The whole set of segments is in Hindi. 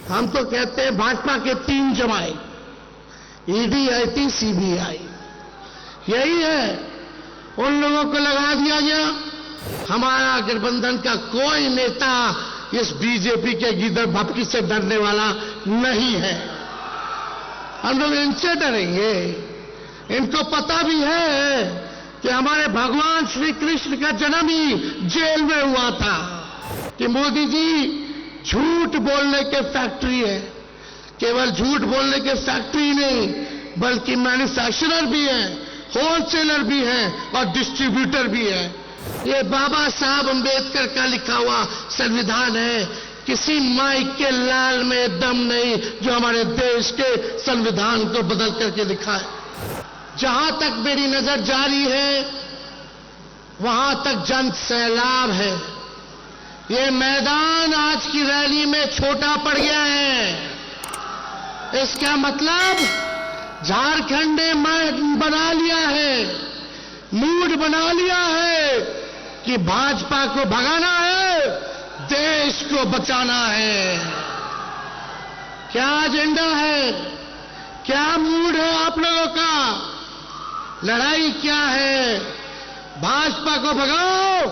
हम तो कहते हैं भाजपा के 3 जमाए, ईडी, आईटी, सीबीआई, यही है। उन लोगों को लगा दिया गया। हमारा गठबंधन का कोई नेता इस बीजेपी के गिदड़ भपकी से डरने वाला नहीं है। हम लोग इनसे डरेंगे। इनको पता भी है कि हमारे भगवान श्री कृष्ण का जन्म ही जेल में हुआ था, कि मोदी जी झूठ बोलने के फैक्ट्री है। केवल झूठ बोलने के फैक्ट्री नहीं, बल्कि मैन्युफैक्चरर भी है, होलसेलर भी है और डिस्ट्रीब्यूटर भी है। ये बाबा साहब अंबेडकर का लिखा हुआ संविधान है। किसी माइक के लाल में दम नहीं जो हमारे देश के संविधान को बदल करके दिखाए। जहां तक मेरी नजर जारी है, वहां तक जन सैलाब है। ये मैदान आज की रैली में छोटा पड़ गया है। इसका मतलब झारखंड ने बना लिया है, मूड बना लिया है कि भाजपा को भगाना है, देश को बचाना है। क्या एजेंडा है, क्या मूड है आप लोगों का? लड़ाई क्या है? भाजपा को भगाओ,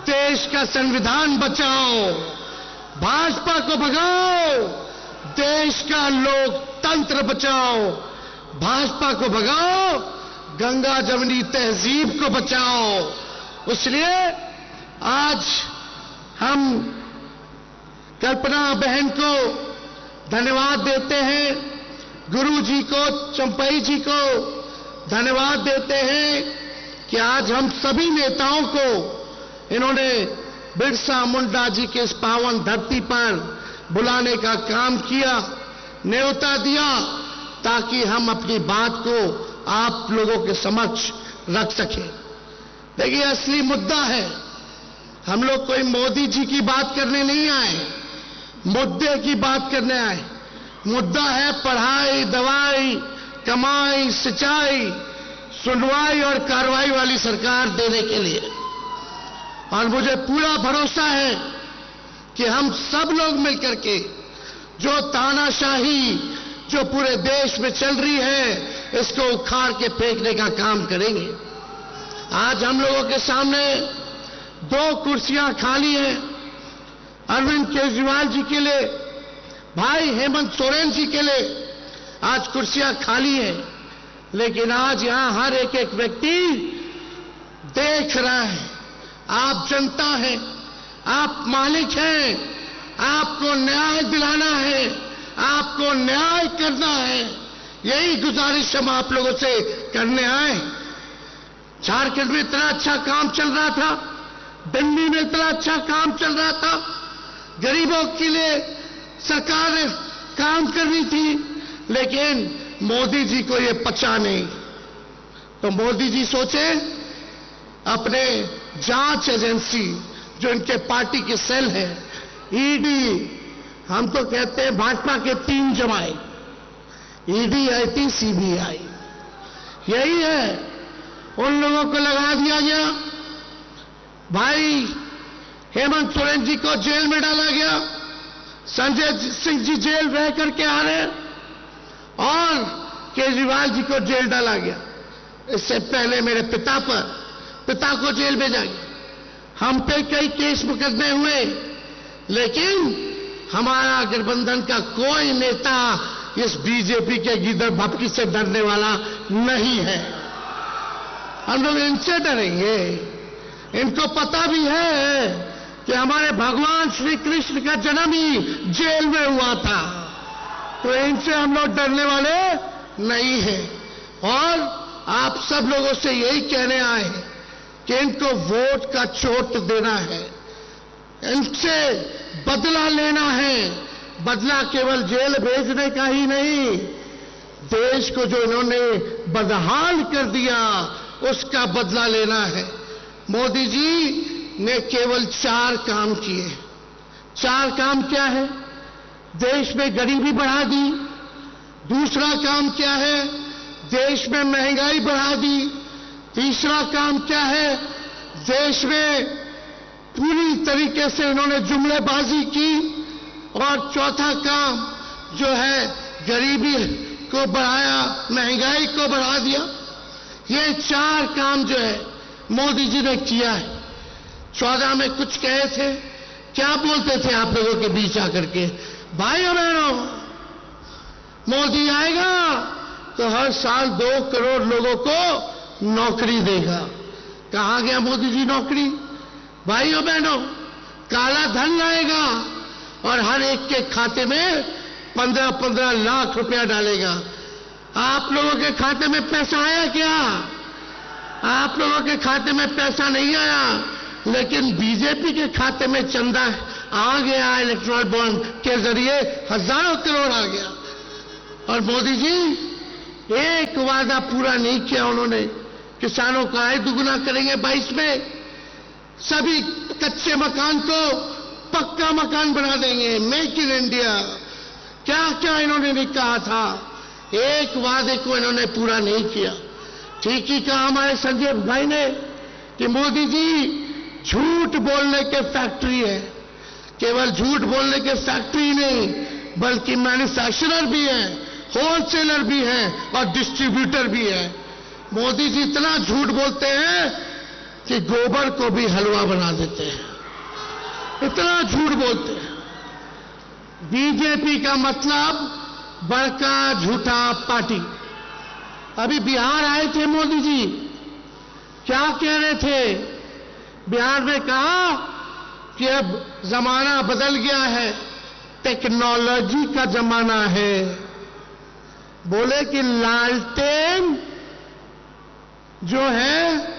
देश का संविधान बचाओ। भाजपा को भगाओ, देश का लोकतंत्र बचाओ। भाजपा को भगाओ, गंगा जमुनी तहजीब को बचाओ। इसलिए आज हम कल्पना बहन को धन्यवाद देते हैं, गुरु जी को, चंपई जी को धन्यवाद देते हैं कि आज हम सभी नेताओं को इन्होंने बिरसा मुंडा जी के इस पावन धरती पर बुलाने का काम किया, न्योता दिया, ताकि हम अपनी बात को आप लोगों के समक्ष रख सकें। देखिए, असली मुद्दा है, हम लोग कोई मोदी जी की बात करने नहीं आए, मुद्दे की बात करने आए। मुद्दा है पढ़ाई, दवाई, कमाई, सिंचाई, सुनवाई और कार्रवाई वाली सरकार देने के लिए। और मुझे पूरा भरोसा है कि हम सब लोग मिलकर के जो तानाशाही जो पूरे देश में चल रही है, इसको उखाड़ के फेंकने का काम करेंगे। आज हम लोगों के सामने 2 कुर्सियां खाली हैं, अरविंद केजरीवाल जी के लिए, भाई हेमंत सोरेन जी के लिए आज कुर्सियां खाली हैं। लेकिन आज यहां हर एक व्यक्ति देख रहा है, आप जनता हैं, आप मालिक हैं, आपको न्याय दिलाना है, आपको न्याय करना है। यही गुजारिश हम आप लोगों से करने आए। झारखंड में इतना अच्छा काम चल रहा था, दिल्ली में इतना अच्छा काम चल रहा था, गरीबों के लिए सरकार ने काम कर रही थी, लेकिन मोदी जी को ये पचा नहीं। तो मोदी जी सोचे अपने जांच एजेंसी जो इनके पार्टी की सेल है, ईडी, हम तो कहते हैं भाजपा के 3 जमाए, ईडी, आईटी, सीबीआई, यही है। उन लोगों को लगा दिया गया। भाई हेमंत सोरेन जी को जेल में डाला गया, संजय सिंह जी जेल रह करके आ रहे हैं, और केजरीवाल जी को जेल डाला गया। इससे पहले मेरे पिता को जेल भेजा गया। हम पे कई केस मुकदमे हुए, लेकिन हमारा गठबंधन का कोई नेता इस बीजेपी के गिदड़ भपकी से डरने वाला नहीं है। हम लोग इनसे डरेंगे। इनको पता भी है कि हमारे भगवान श्री कृष्ण का जन्म ही जेल में हुआ था, तो इनसे हम लोग डरने वाले नहीं हैं। और आप सब लोगों से यही कहने आए हैं कि इनको वोट का चोट देना है, इनसे बदला लेना है। बदला केवल जेल भेजने का ही नहीं, देश को जो इन्होंने बदहाल कर दिया उसका बदला लेना है। मोदी जी ने केवल 4 काम किए। 4 काम क्या है? देश में गरीबी बढ़ा दी। दूसरा काम क्या है? देश में महंगाई बढ़ा दी। तीसरा काम क्या है? देश में पूरी तरीके से इन्होंने जुमलेबाजी की। और चौथा काम जो है गरीबी को बढ़ाया, महंगाई को बढ़ा दिया। ये 4 काम जो है मोदी जी ने किया है। 14 में कुछ कहे थे, क्या बोलते थे आप लोगों के बीच आकर के, भाइयों बहनों, मोदी आएगा तो हर साल 2 करोड़ लोगों को नौकरी देगा। कहां गया मोदी जी नौकरी? भाइयों बहनों, काला धन लाएगा और हर एक के खाते में 15-15 लाख रुपया डालेगा। आप लोगों के खाते में पैसा आया क्या? आप लोगों के खाते में पैसा नहीं आया, लेकिन बीजेपी के खाते में चंदा आ गया। इलेक्ट्रल बॉन्ड के जरिए हजारों करोड़ आ गया। और मोदी जी एक वादा पूरा नहीं किया उन्होंने। किसानों का आय दुगुना करेंगे 22 में, सभी कच्चे मकान को पक्का मकान बना देंगे, मेक इन इंडिया। क्या क्या इन्होंने नहीं कहा था, एक वादे को इन्होंने पूरा नहीं किया। ठीक ही कहा हमारे संजय भाई ने कि मोदी जी झूठ बोलने के फैक्ट्री है। केवल झूठ बोलने के फैक्ट्री नहीं, बल्कि मैन्युफैक्चरर भी है, होलसेलर भी है और डिस्ट्रीब्यूटर भी है। मोदी जी इतना झूठ बोलते हैं कि गोबर को भी हलवा बना देते हैं, इतना झूठ बोलते हैं। बीजेपी का मतलब बड़का झूठा पार्टी। अभी बिहार आए थे मोदी जी, क्या कह रहे थे? बिहार में कहा कि अब जमाना बदल गया है, टेक्नोलॉजी का जमाना है। बोले कि लालटेन जो है,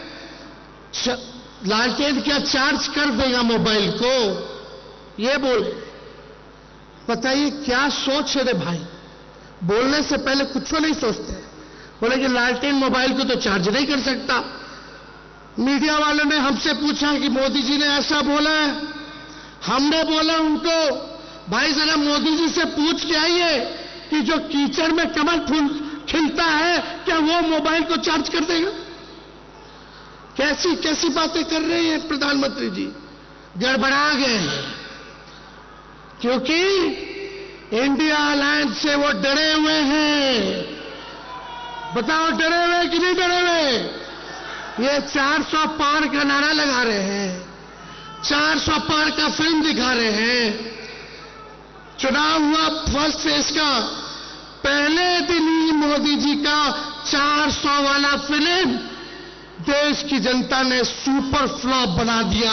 लालटेन क्या चार्ज कर देगा मोबाइल को, ये बोले। बताइए क्या सोच है रे भाई, बोलने से पहले कुछ नहीं सोचते। बोले कि लालटेन मोबाइल को तो चार्ज नहीं कर सकता। मीडिया वालों ने हमसे पूछा कि मोदी जी ने ऐसा बोला है। हमने बोला उनको, भाई जरा मोदी जी से पूछ के आइए कि जो कीचड़ में कमल फूल खिलता है, क्या वो मोबाइल को चार्ज कर देगा? कैसी कैसी बातें कर रहे हैं प्रधानमंत्री जी, गड़बड़ा गए हैं। क्योंकि इंडिया अलायंस से वो डरे हुए हैं। बताओ डरे हुए कि नहीं डरे हुए? ये 400 पार का नारा लगा रहे हैं, 400 पार का फिल्म दिखा रहे हैं। चुनाव हुआ फर्स्ट फेज का, पहले दिन ही मोदी जी का 400 वाला फिल्म देश की जनता ने सुपर फ्लॉप बना दिया।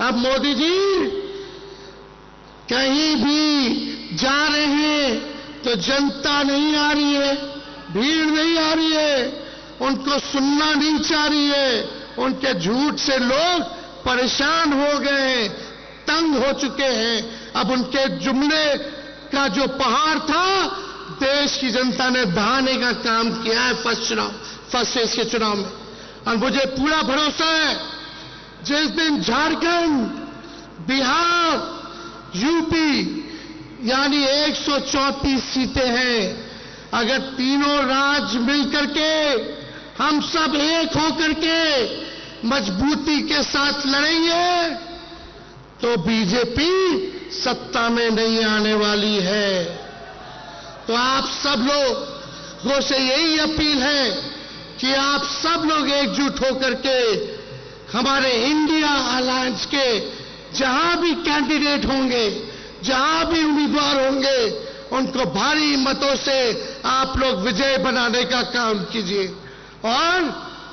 अब मोदी जी कहीं भी जा रहे हैं तो जनता नहीं आ रही है, भीड़ नहीं आ रही है, उनको सुनना नहीं चाह रही है। उनके झूठ से लोग परेशान हो गए हैं, तंग हो चुके हैं। अब उनके जुमले का जो पहाड़ था, देश की जनता ने दहाने का काम किया है फर्स्ट फेज के चुनाव में। और मुझे पूरा भरोसा है, जिस दिन झारखंड, बिहार, यूपी यानी 134 सीटें हैं, अगर तीनों राज्य मिलकर के हम सब एक होकर के मजबूती के साथ लड़ेंगे तो बीजेपी सत्ता में नहीं आने वाली है। तो आप सब लोगों से यही अपील है कि आप सब लोग एकजुट होकर के हमारे इंडिया अलायंस के जहां भी कैंडिडेट होंगे, जहां भी उम्मीदवार होंगे, उनको भारी मतों से आप लोग विजय बनाने का काम कीजिए। और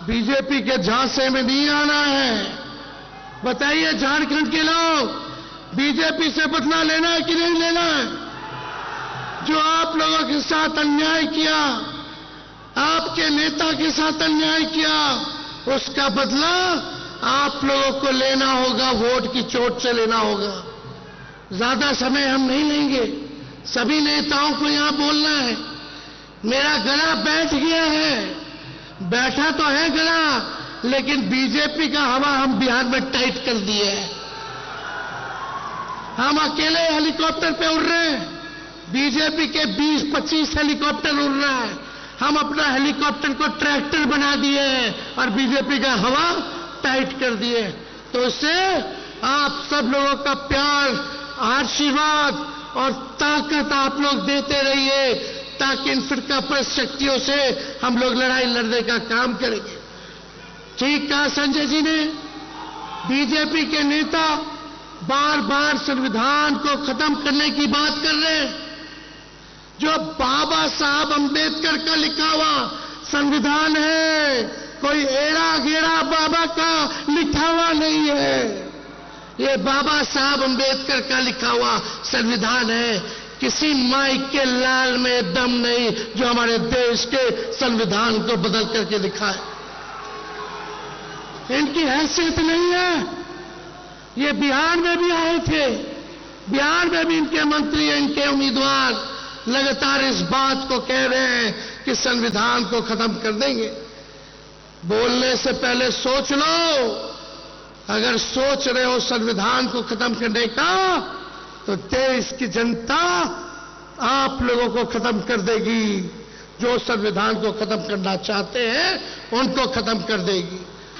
बीजेपी के झांसे में नहीं आना है। बताइए झारखंड के लोग, बीजेपी से बदला लेना है कि नहीं लेना है? जो आप लोगों के साथ अन्याय किया, आपके नेता के साथ अन्याय किया, उसका बदला आप लोगों को लेना होगा, वोट की चोट से लेना होगा। ज्यादा समय हम नहीं लेंगे, सभी नेताओं को यहां बोलना है। मेरा गला बैठ गया है, बैठा तो है गला, लेकिन बीजेपी का हवा हम बिहार में टाइट कर दिए है। हम अकेले हेलीकॉप्टर पे उड़ रहे हैं, बीजेपी के 20-25 हेलीकॉप्टर उड़ रहा है। हम अपना हेलीकॉप्टर को ट्रैक्टर बना दिए हैं और बीजेपी का हवा टाइट कर दिए। तो इससे आप सब लोगों का प्यार, आशीर्वाद और ताकत आप लोग देते रहिए, ताकि इन फिरका परस्त शक्तियों से हम लोग लड़ाई लड़ने का काम करेंगे। ठीक कहा संजय जी ने। बीजेपी के नेता बार बार संविधान को खत्म करने की बात कर रहे हैं। जो बाबा साहब अंबेडकर का लिखा हुआ संविधान है, कोई एड़ा गेड़ा बाबा का लिखा हुआ नहीं है। ये बाबा साहब अंबेडकर का लिखा हुआ संविधान है। किसी माइक के लाल में दम नहीं जो हमारे देश के संविधान को बदल करके दिखाए। इनकी हैसियत नहीं है। ये बिहार में भी आए थे, बिहार में भी इनके मंत्री, इनके उम्मीदवार लगातार इस बात को कह रहे हैं कि संविधान को खत्म कर देंगे। बोलने से पहले सोच लो। अगर सोच रहे हो संविधान को खत्म करने का, तो देश की जनता आप लोगों को खत्म कर देगी। जो संविधान को खत्म करना चाहते हैं उनको खत्म कर देगी।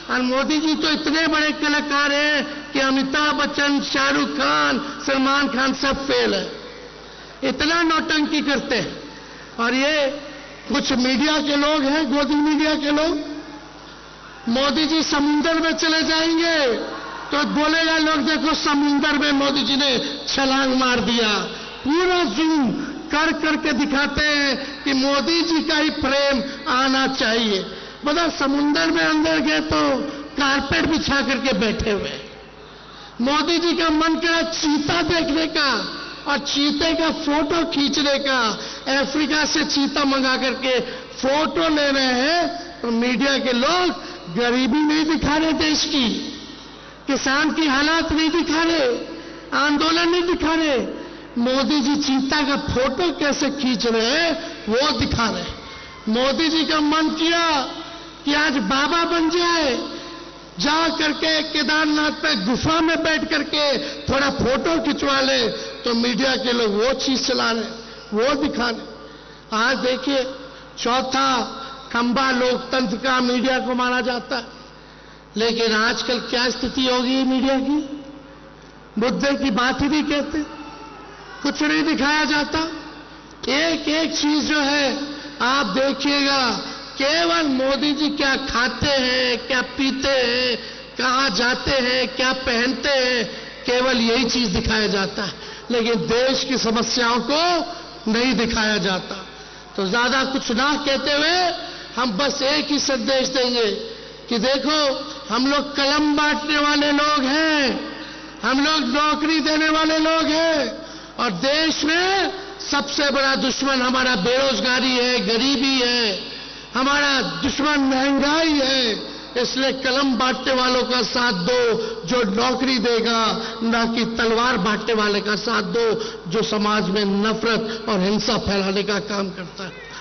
और मोदी जी तो इतने बड़े कलाकार हैं कि अमिताभ बच्चन, शाहरुख खान, सलमान खान सब फेल है। इतना नौटंकी करते हैं। और ये कुछ मीडिया के लोग हैं, गोदी मीडिया के लोग, मोदी जी समुंदर में चले जाएंगे तो बोलेगा लोग देखो समुंदर में मोदी जी ने छलांग मार दिया। पूरा जूम कर करके दिखाते हैं कि मोदी जी का ही प्रेम आना चाहिए। मतलब समुंदर में अंदर गए तो कारपेट बिछा करके बैठे हुए। मोदी जी का मन करा चीता देखने का और चीते का फोटो खींचने का। अफ्रीका से चीता मंगा करके फोटो ले रहे हैं। तो मीडिया के लोग गरीबी नहीं दिखा रहे, देश की किसान की हालात नहीं दिखा रहे, आंदोलन नहीं दिखा रहे। मोदी जी चीता का फोटो कैसे खींच रहे हैं वो दिखा रहे। मोदी जी का मन किया कि आज बाबा बन जाए, जा करके केदारनाथ पे गुफा में बैठ करके थोड़ा फोटो खिंचवा ले, तो मीडिया के लोग वो चीज चला रहे, वो दिखा रहे। आज देखिए चौथा खंबा लोकतंत्र का मीडिया को माना जाता है। लेकिन आजकल क्या स्थिति होगी मीडिया की? मुद्दे की बात ही नहीं कहते, कुछ नहीं दिखाया जाता। एक एक चीज जो है आप देखिएगा, केवल मोदी जी क्या खाते हैं, क्या पीते हैं, कहां जाते हैं, क्या पहनते हैं, केवल यही चीज दिखाया जाता है। लेकिन देश की समस्याओं को नहीं दिखाया जाता। तो ज्यादा कुछ ना कहते हुए हम बस एक ही संदेश देंगे कि देखो हम लोग कलम बांटने वाले लोग हैं, हम लोग नौकरी देने वाले लोग हैं। और देश में सबसे बड़ा दुश्मन हमारा बेरोजगारी है, गरीबी है, हमारा दुश्मन महंगाई है। इसलिए कलम बांटने वालों का साथ दो जो नौकरी देगा, ना कि तलवार बांटने वाले का साथ दो जो समाज में नफरत और हिंसा फैलाने का काम करता है।